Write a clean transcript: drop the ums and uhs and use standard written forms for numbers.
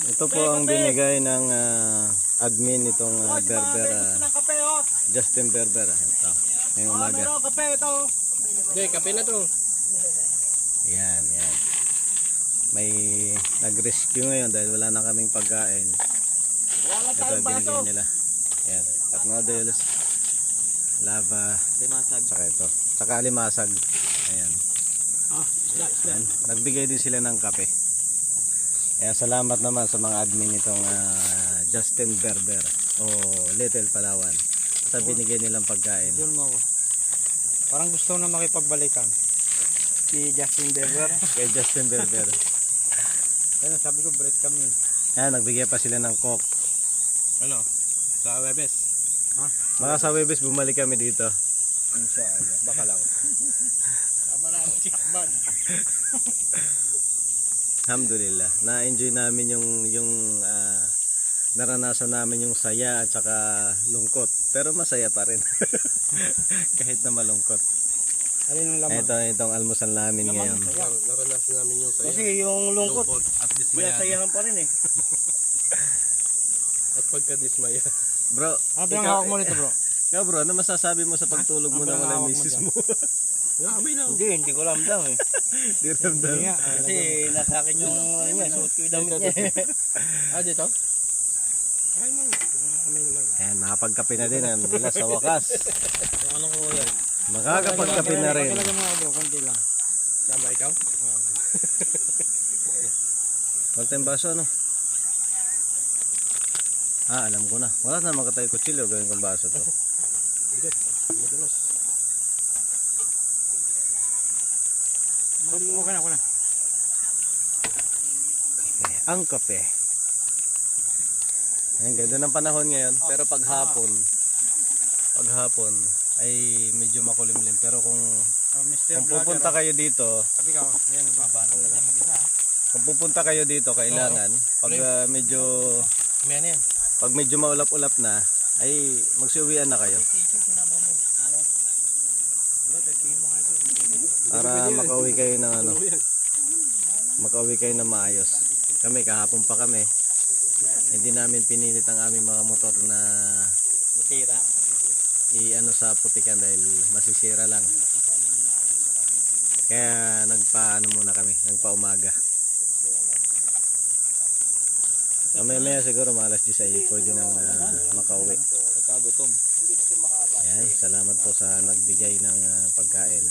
Ito po ang binigay ng admin itong Berber, Justin Berber. Ito, ngayong umaga. Kape ito. Hindi, kape na to. Yan, yan. May nag-rescue ngayon dahil wala na kaming pagkain. Ito binigay nila. Yan, cup noodles, lava, saka ito. Saka alimasag. Ayan. Yan. Nagbigay din sila ng kape. Kaya salamat naman sa mga admin nitong Justin Berber o Little Palawan. At binigyan nilang pagkain. Doon mo ako. Parang gusto na makipagbalikan. Si Justin Bieber. Kay Justin Berber. Ayun, sabi ko break kami. Yan, nagbigay pa sila ng coke. Ano? Sa Webes. Ha? Mga sa Webes bumalik kami dito. Inshallah. Baka lang. Tama na ang chikman. Alhamdulillah. Na-enjoy namin yung naranasan namin yung saya at saka lungkot. Pero masaya pa rin. Kahit na malungkot. Alin ang laman? Itong almusal namin ngayon. Naranasan namin yung saya. Kasi yung lungkot, at dismaya. sayahan pa rin eh. At pagka-dismaya. Bro, Ano yung hawak mo nito bro? ikaw bro, ano masasabi mo sa pagtulog mo na wala yung misis mo? Amoy lang. Hindi ko alam daw eh. Di ramdam. Kasi nasa akin yung suot ko yung damit niya. Dito? Ay mo. Amoy naman. Ayan, nakapagkape na din nila sa wakas. Yung ano ko yan? Makakapagkape na rin. Pagkalagay mo bro, konti lang. Sama ikaw? Konting baso, no? Alam ko na. Wala na makatayo kutsilyo. Gawin kong baso to. Bigat. Madalas. Okay na. Ang kape. Ayan, ganda ng panahon ngayon. Pero paghapon ay medyo makulimlim. Pero kung pupunta kayo dito, Sabi ka, yan, babano ka dyan mag-isa. kung pupunta kayo dito, kailangan pag May ano yan? medyo maulap-ulap na, ay magsiuwian na kayo. Para makauwi kayo ng makauwi kayo ng maayos. Kami kahapon pa kami. Hindi namin pinilit ang aming mga motor na Masira. i-ano sa putikan dahil masisira lang. Kaya nagpa-ano muna kami, nagpa-umaga. Mamaya siguro mga alas 10 ay pwede nang makauwi. Nagkagutom. Yan, salamat po sa nagbigay ng pagkain.